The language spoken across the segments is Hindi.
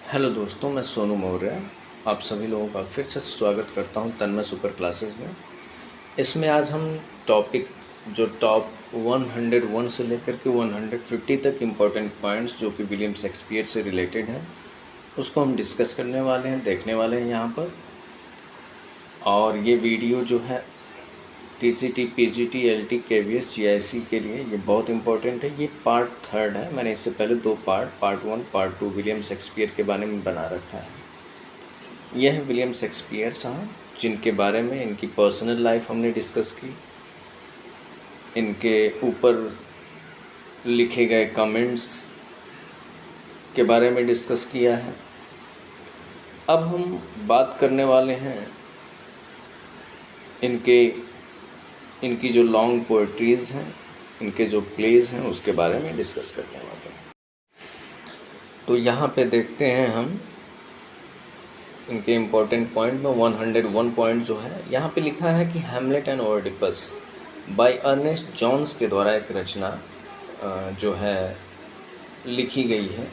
हेलो दोस्तों, मैं सोनू मौर्य आप सभी लोगों का फिर से स्वागत करता हूं तन्मय सुपर क्लासेस में। इसमें आज हम टॉपिक जो टॉप 101 से लेकर के 150 तक इम्पोर्टेंट पॉइंट्स जो कि विलियम शेक्सपियर से रिलेटेड हैं उसको हम डिस्कस करने वाले हैं, देखने वाले हैं यहाँ पर। और ये वीडियो जो है TGT, PGT, LT, KVS, GIC के लिए ये बहुत इंपॉर्टेंट है। ये पार्ट 3 है। मैंने इससे पहले 2 पार्ट 1, पार्ट 2 विलियम शेक्सपियर के बारे में बना रखा है। यह है विलियम शेक्सपियर साहब, जिनके बारे में इनकी पर्सनल लाइफ हमने डिस्कस की, इनके ऊपर लिखे गए कमेंट्स के बारे में डिस्कस किया है। अब हम बात करने वाले हैं इनकी जो लॉन्ग पोएट्रीज़ हैं, इनके जो प्लेज हैं उसके बारे में डिस्कस करने वाले हैं। तो यहाँ पे देखते हैं हम इनके इम्पोर्टेंट पॉइंट में 101 पॉइंट जो है यहाँ पे लिखा है कि Hamlet and Oedipus by Ernest Jones के द्वारा एक रचना जो है लिखी गई है।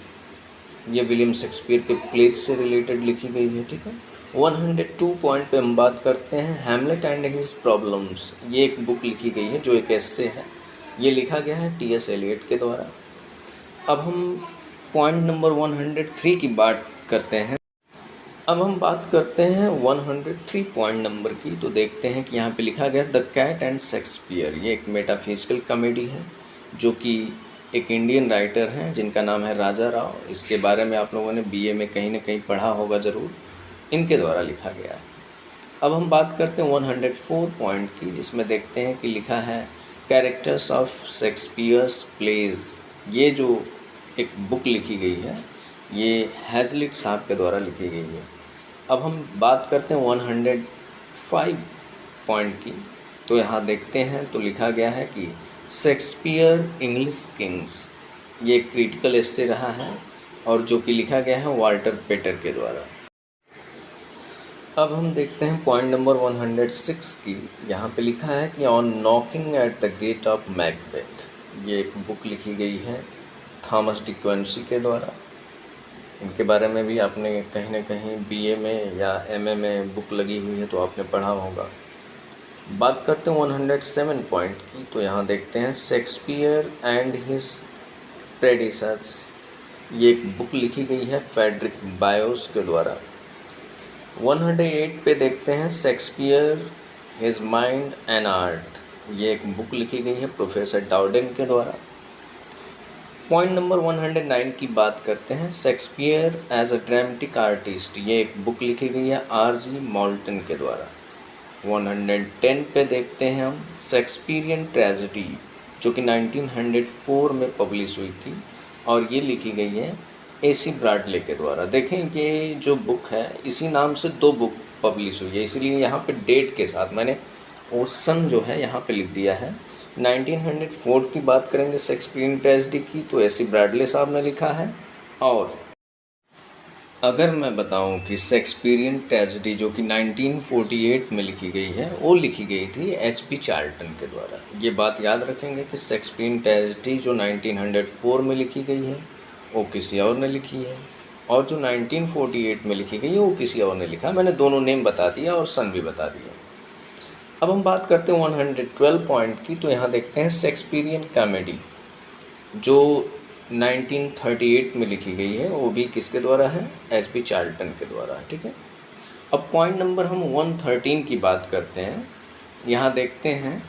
ये विलियम शेक्सपियर के प्लेज से रिलेटेड लिखी गई है, ठीक है। 102 पॉइंट पे हम बात करते हैं हैमलेट एंड हिज प्रॉब्लम्स। ये एक बुक लिखी गई है जो एक एस्से है। ये लिखा गया है टी.एस. एलियट के द्वारा। अब हम पॉइंट नंबर 103 की बात करते हैं। अब हम बात करते हैं 103 पॉइंट नंबर की। तो देखते हैं कि यहाँ पे लिखा गया द कैट एंड शेक्सपियर। ये एक मेटाफिजिकल कॉमेडी है जो कि एक इंडियन राइटर हैं जिनका नाम है राजा राव। इसके बारे में आप लोगों ने बीए में कहीं ना कहीं पढ़ा होगा ज़रूर। इनके द्वारा लिखा गया है। अब हम बात करते हैं 104 पॉइंट की, जिसमें देखते हैं कि लिखा है कैरेक्टर्स ऑफ शेक्सपियर्स प्लेज। ये जो एक बुक लिखी गई है ये हैज़लिट साहब के द्वारा लिखी गई है। अब हम बात करते हैं 105 पॉइंट की। तो यहाँ देखते हैं तो लिखा गया है कि शेक्सपियर इंग्लिश किंग्स। ये क्रिटिकल एस्से रहा है और जो कि लिखा गया है वाल्टर पेटर के द्वारा। अब हम देखते हैं पॉइंट नंबर 106 की। यहाँ पे लिखा है कि on knocking at the gate of Macbeth. ये एक बुक लिखी गई है थॉमस डी क्विंसी के द्वारा। इनके बारे में भी आपने कहीं ना कहीं बीए में या एमए में बुक लगी हुई है तो आपने पढ़ा होगा। बात करते हैं 107 पॉइंट की। तो यहाँ देखते हैं शेक्सपियर एंड हिज प्रेडिसर्स। ये एक बुक लिखी गई है फ्रेडरिक बायोस के द्वारा। 108 पे देखते हैं Shakespeare his mind and art. ये एक बुक लिखी गई है प्रोफेसर डाउडेन के द्वारा। पॉइंट नंबर 109 की बात करते हैं Shakespeare as a dramatic artist. ये एक बुक लिखी गई है R.G. मॉल्टन के द्वारा। 110 पे देखते हैं हम शेक्सपियरियन ट्रेजेडी जो कि 1904 में पब्लिश हुई थी और ये लिखी गई है AC ब्रॉडले के द्वारा। देखें ये जो बुक है इसी नाम से 2 बुक पब्लिश हुई है, इसीलिए यहाँ पे डेट के साथ मैंने वो सन जो है यहाँ पे लिख दिया है। 1904 की बात करेंगे शेक्सपियरियन ट्रेजेडी की तो AC ब्रॉडले साहब ने लिखा है। और अगर मैं बताऊं कि शेक्सपियरियन ट्रेजेडी जो कि 1948 में लिखी गई है वो लिखी गई थी HP चार्ल्टन के द्वारा। ये बात याद रखेंगे कि शेक्सपियरियन ट्रेजेडी जो 1904 में लिखी गई है वो किसी और ने लिखी है और जो 1948 में लिखी गई है वो किसी और ने लिखा। मैंने दोनों नेम बता दिया और सन भी बता दिया। अब हम बात करते हैं 112 पॉइंट की। तो यहाँ देखते हैं शेक्सपियरियन कॉमेडी जो 1938 में लिखी गई है वो भी किसके द्वारा है, HP चार्ल्टन के द्वारा, ठीक है। अब पॉइंट नंबर हम 113 की बात करते हैं। यहाँ देखते हैं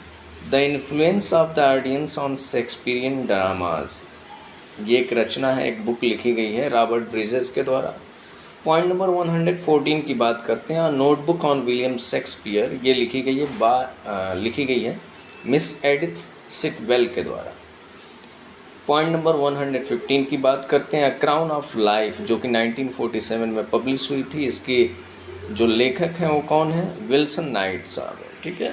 the influence of the audience on Shakespearean dramas. ये एक रचना है, एक बुक लिखी गई है रॉबर्ट ब्रिजेस के द्वारा। पॉइंट नंबर 114 की बात करते हैं नोटबुक ऑन विलियम शेक्सपियर। ये लिखी गई है मिस एडिथ सिटवेल के द्वारा। पॉइंट नंबर 115 की बात करते हैं क्राउन ऑफ लाइफ जो कि 1947 में पब्लिश हुई थी। इसके जो लेखक हैं वो कौन है, विल्सन नाइट साहब है, ठीक है।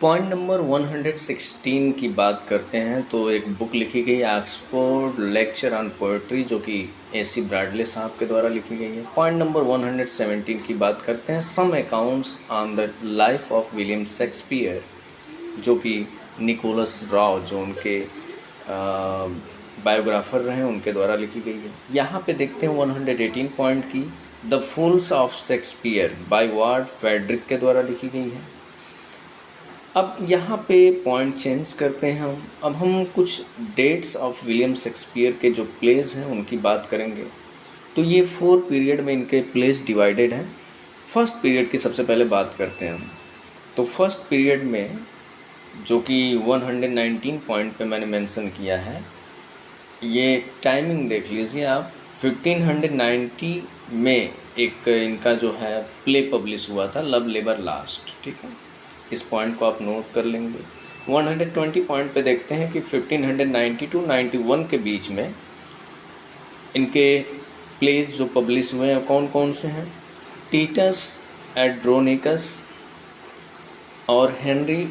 पॉइंट नंबर 116 की बात करते हैं तो एक बुक लिखी गई है ऑक्सफोर्ड लेक्चर ऑन पोएट्री जो कि AC ब्रॉडले साहब के द्वारा लिखी गई है। पॉइंट नंबर 117 की बात करते हैं some accounts on the life of William Shakespeare जो कि निकोलस राव जो उनके बायोग्राफर रहे उनके द्वारा लिखी गई है। यहाँ पे देखते हैं 118 पॉइंट की the fools of Shakespeare by Ward Frederick के द्वारा लिखी गई है। अब यहाँ पे पॉइंट चेंज करते हैं हम। अब हम कुछ डेट्स ऑफ विलियम शेक्सपियर के जो प्लेज हैं उनकी बात करेंगे। तो ये 4 पीरियड में इनके प्लेज डिवाइडेड हैं। फर्स्ट पीरियड की सबसे पहले बात करते हैं हम। तो फर्स्ट पीरियड में जो कि 119 पॉइंट पे मैंने मेंशन किया है, ये टाइमिंग देख लीजिए आप। 1590 में एक इनका जो है प्ले पब्लिश हुआ था, लव लेबर लास्ट, ठीक है। इस पॉइंट को आप नोट कर लेंगे। 120 पॉइंट पे देखते हैं कि 1590 टू 91 के बीच में इनके प्लेज जो पब्लिश हुए हैं कौन कौन से हैं। टीटस एड्रोनिकस और हेनरी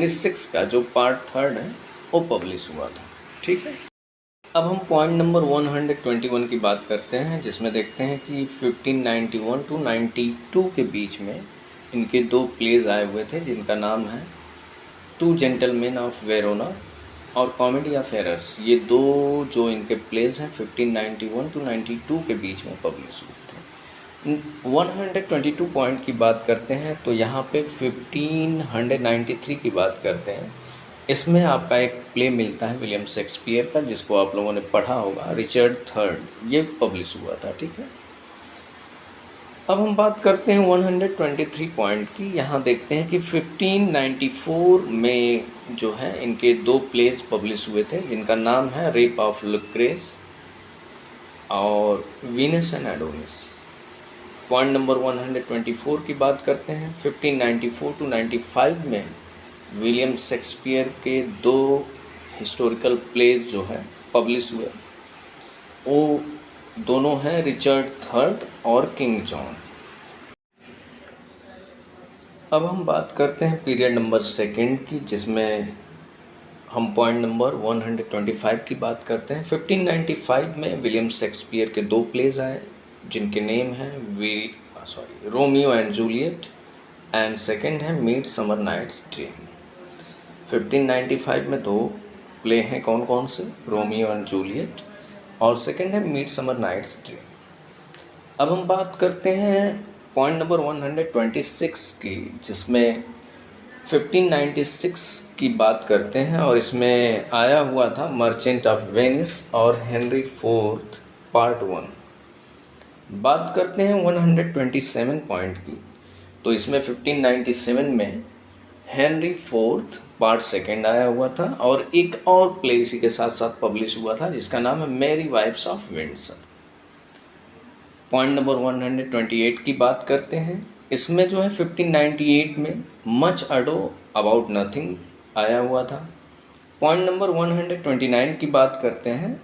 सिक्स का जो पार्ट 3 है वो पब्लिश हुआ था, ठीक है। अब हम पॉइंट नंबर 121 की बात करते हैं, जिसमें देखते हैं कि 1591 टू 92 के बीच में इनके 2 प्लेज आए हुए थे, जिनका नाम है 2 जेंटलमैन ऑफ वेरोना और कॉमेडी ऑफ एरर्स। ये 2 जो इनके प्लेज हैं 1591 टू 92 के बीच में पब्लिश हुए थे। 122 पॉइंट की बात करते हैं तो यहाँ पे 1593 की बात करते हैं। इसमें आपका एक प्ले मिलता है विलियम शेक्सपियर का, जिसको आप लोगों ने पढ़ा होगा, रिचर्ड III, ये पब्लिश हुआ था, ठीक है। अब हम बात करते हैं 123 पॉइंट की। यहाँ देखते हैं कि 1594 में जो है इनके 2 प्लेज पब्लिश हुए थे, जिनका नाम है रेप ऑफ लुक्रेस और Venus and Adonis. Point number 124 की बात करते हैं। 1594 टू 95 में विलियम शेक्सपियर के 2 हिस्टोरिकल प्लेज जो है पब्लिश हुए, वो दोनों हैं रिचर्ड III और किंग जॉन। अब हम बात करते हैं पीरियड नंबर 2 की, जिसमें हम पॉइंट नंबर 125 की बात करते हैं। 1595 में विलियम शेक्सपियर के 2 प्लेज आए, जिनके नेम हैं Romeo and Juliet and second है मिड समर नाइट्स ड्रीम। 1595 में 2 प्ले हैं कौन कौन से, रोमियो एंड जूलियट और सेकंड है मिड समर नाइट्स ड्रीम। अब हम बात करते हैं पॉइंट नंबर 126 की, जिसमें 1596 की बात करते हैं और इसमें आया हुआ था मर्चेंट ऑफ वेनिस और हेनरी IV पार्ट 1। बात करते हैं 127 पॉइंट की, तो इसमें 1597 में हेनरी IV पार्ट 2 आया हुआ था और एक और प्ले इसी के साथ साथ पब्लिश हुआ था, जिसका नाम है Merry Wives of Windsor. Point number 128 की बात करते हैं। इसमें जो है 1598 में मच अडो अबाउट नथिंग आया हुआ था। पॉइंट नंबर 129 की बात करते हैं,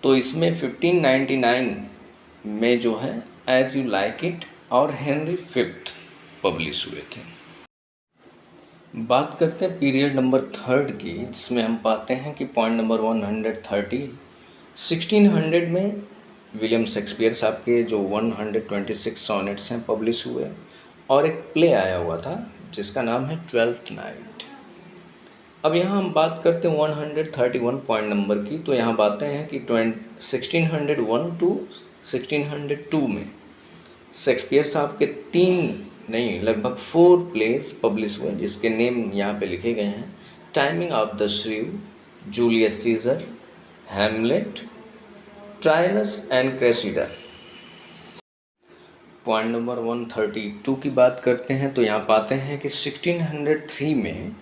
तो इसमें 1599 में जो है एज यू लाइक इट और हेनरी V पब्लिश हुए थे। बात करते हैं पीरियड नंबर 3 की, जिसमें हम पाते हैं कि पॉइंट नंबर 130 1600 में विलियम शेक्सपियर साहब के जो 126 सॉनेट्स हैं पब्लिश हुए और एक प्ले आया हुआ था जिसका नाम है 12th नाइट। अब यहाँ हम बात करते हैं 131 पॉइंट नंबर की, तो यहाँ बातें हैं कि 1601 टू 1602 में शेक्सपियर साहब के लगभग 4 प्लेस पब्लिश हुए, जिसके नेम यहाँ पे लिखे गए हैं taming of the Shrew, Julius Caesar, Hamlet, Troilus and Cressida. Point number 132 की बात करते हैं, तो यहाँ पाते हैं कि 1603 में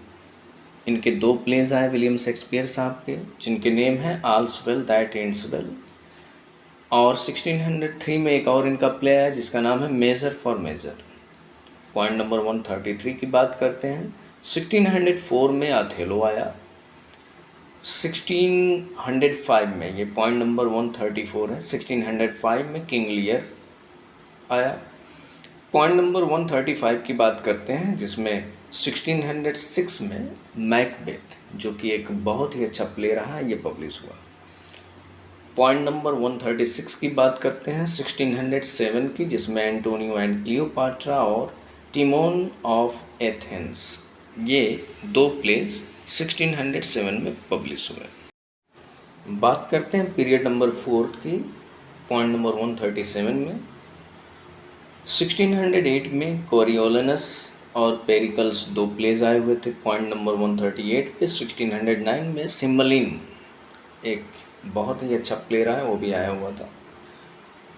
इनके 2 प्लेज आए विलियम शेक्सपियर साहब के, जिनके नेम हैं आल्स वेल दैट एंड्स वेल, और 1603 में एक और इनका प्ले है जिसका नाम है Measure for Measure. Point number 133 की बात करते हैं। 1604 में अथेलो आया। 1605 में, ये पॉइंट नंबर 134 है, 1605 में किंग लियर आया। पॉइंट नंबर 135 की बात करते हैं, जिसमें 1606 में मैकबेथ, जो कि एक बहुत ही अच्छा प्ले रहा, ये पब्लिश हुआ। पॉइंट नंबर 136 की बात करते हैं 1607 की, जिसमें एंटोनियो एंड क्लियोपाट्रा और टिमोन ऑफ एथेंस, ये 2 प्लेस 1607 में पब्लिश हुए। बात करते हैं पीरियड नंबर 4 की, पॉइंट नंबर 137 में 1608 में कोरियोलिनस और पेरिकल्स 2 प्लेज आए हुए थे। पॉइंट नंबर 138 पे 1609 में सिम्बलिन एक बहुत ही अच्छा प्ले रहा है, वो भी आया हुआ था।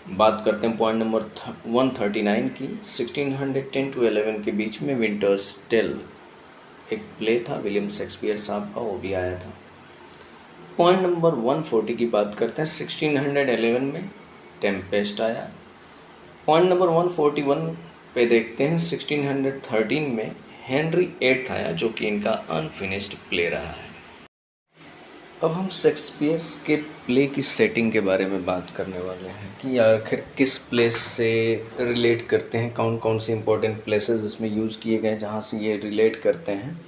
बात करते हैं पॉइंट नंबर 139 की, 1610 to 11 के बीच में विंटर्स टेल एक प्ले था विलियम शेक्सपियर साहब का, वो भी आया था। पॉइंट नंबर 140 की बात करते हैं, 1611 में टेम्पेस्ट आया। पॉइंट नंबर 141 पे देखते हैं, 1613 में हेनरी 8 आया, जो कि इनका अनफिनिश्ड प्ले रहा है। अब हम शेक्सपियर के प्ले की सेटिंग के बारे में बात करने वाले हैं कि आखिर किस प्लेस से रिलेट करते हैं, कौन कौन से इंपॉर्टेंट प्लेसेस इसमें यूज़ किए गए जहाँ से ये रिलेट करते हैं।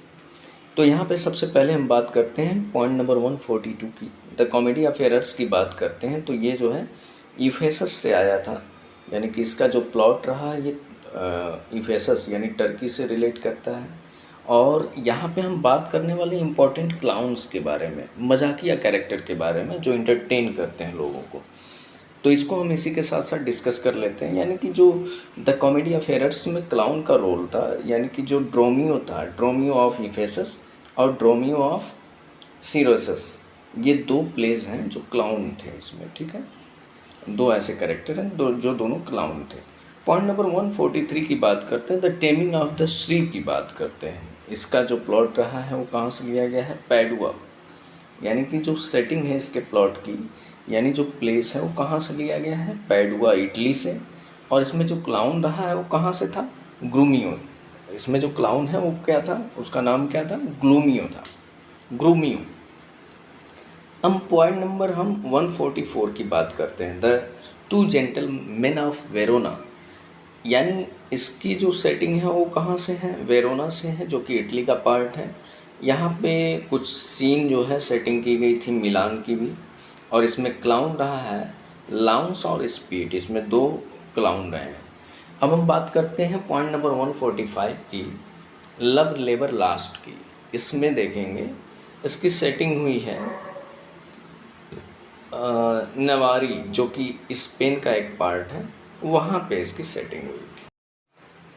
तो यहाँ पे सबसे पहले हम बात करते हैं पॉइंट नंबर 142 की, द कॉमेडी ऑफ एरर्स की बात करते हैं। तो ये जो है इफेसस से आया था, यानी कि इसका जो प्लॉट रहा ये इफेसस यानी टर्की से रिलेट करता है। और यहाँ पे हम बात करने वाले इम्पोर्टेंट क्लाउन्स के बारे में, मजाकिया कैरेक्टर के बारे में जो इंटरटेन करते हैं लोगों को। तो इसको हम इसी के साथ साथ डिस्कस कर लेते हैं। यानी कि जो द कॉमेडी ऑफ एरर्स में क्लाउन का रोल था, यानी कि जो ड्रोमियो था, ड्रोमियो ऑफ इफेसस और ड्रोमियो ऑफ सीरोसस, ये 2 प्लेज हैं जो क्लाउन थे इसमें, ठीक है। 2 ऐसे कैरेक्टर हैं जो दोनों क्लाउन थे। पॉइंट नंबर 143 की बात करते हैं, the taming of the Shri की बात करते हैं। इसका जो प्लॉट रहा है वो कहाँ से लिया गया है, पैडुआ, यानी कि जो सेटिंग है इसके प्लॉट की, यानी जो प्लेस है वो कहाँ से लिया गया है, पैडुआ इटली से। और इसमें जो क्लाउन रहा है वो कहाँ से था, ग्रूमियो। इसमें जो क्लाउन है वो क्या था, उसका नाम क्या था, ग्लूमियो था, ग्रूमियो। हम पॉइंट नंबर 144 की बात करते हैं, द 2 जेंटलमैन ऑफ वेरोना, यानी इसकी जो सेटिंग है वो कहाँ से है, वेरोना से है, जो कि इटली का पार्ट है। यहाँ पे कुछ सीन जो है सेटिंग की गई थी मिलान की भी। और इसमें क्लाउन रहा है लाउंस और स्पीड, इसमें 2 क्लाउन रहे हैं। अब हम बात करते हैं पॉइंट नंबर 145 की, लव लेबर लास्ट की। इसमें देखेंगे इसकी सेटिंग हुई है नवारी, जो कि स्पेन का एक पार्ट है, वहाँ पे इसकी सेटिंग हुई थी।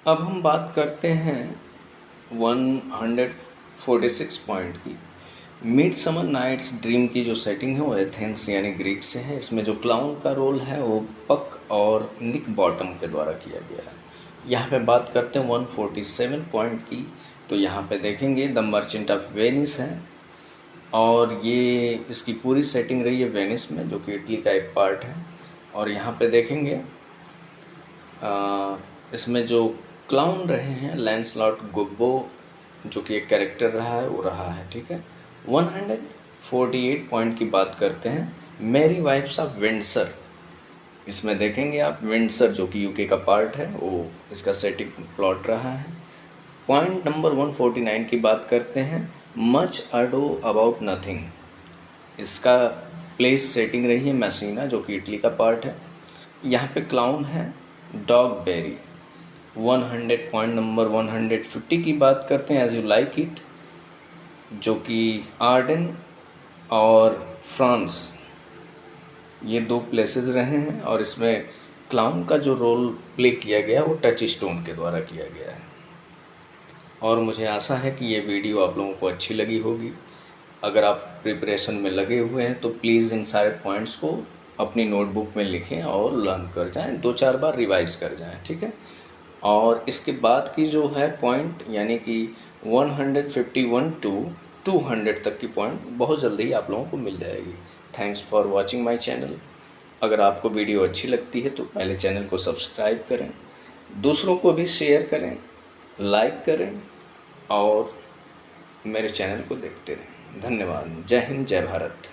अब हम बात करते हैं 146 पॉइंट की, मिडसमर नाइट्स ड्रीम की जो सेटिंग है वो एथेंस यानी ग्रीक से है। इसमें जो क्लाउन का रोल है वो पक और निक बॉटम के द्वारा किया गया है। यहाँ पे बात करते हैं 147 पॉइंट की, तो यहाँ पे देखेंगे द मर्चेंट ऑफ वेनिस है, और ये इसकी पूरी सेटिंग रही है वेनिस में, जो कि इटली का एक पार्ट है। और यहाँ पे देखेंगे इसमें जो क्लाउन रहे हैं लैंसलॉट गुब्बो, जो कि एक कैरेक्टर रहा है वो रहा है, ठीक है। 148 पॉइंट की बात करते हैं, मेरी वाइफ्स ऑफ विंडसर। इसमें देखेंगे आप विंडसर जो कि यूके का पार्ट है, वो इसका सेटिंग प्लॉट रहा है। पॉइंट नंबर 149 की बात करते हैं, मच अडो अबाउट नथिंग। इसका प्लेस सेटिंग रही है मैसीना, जो कि इटली का पार्ट है। यहाँ पे क्लाउन है डॉग बेरी। 100 पॉइंट नंबर 150 की बात करते हैं, एज यू लाइक इट, जो कि आर्डन और फ्रांस, ये 2 प्लेसेस रहे हैं। और इसमें क्लाउन का जो रोल प्ले किया गया वो टच स्टोन के द्वारा किया गया है। और मुझे आशा है कि ये वीडियो आप लोगों को अच्छी लगी होगी। अगर आप प्रिपरेशन में लगे हुए हैं तो प्लीज़ इन सारे पॉइंट्स को अपनी नोटबुक में लिखें और लर्न कर जाएं, 2-4 बार रिवाइज कर जाएं, ठीक है। और इसके बाद की जो है पॉइंट, यानी कि 151 टू 200 तक की पॉइंट बहुत जल्दी ही आप लोगों को मिल जाएगी। Thanks for watching my channel. अगर आपको वीडियो अच्छी लगती है तो पहले चैनल को सब्सक्राइब करें, दूसरों को भी शेयर करें, लाइक करें और मेरे चैनल को देखते रहें। धन्यवाद। जय हिंद, जय भारत।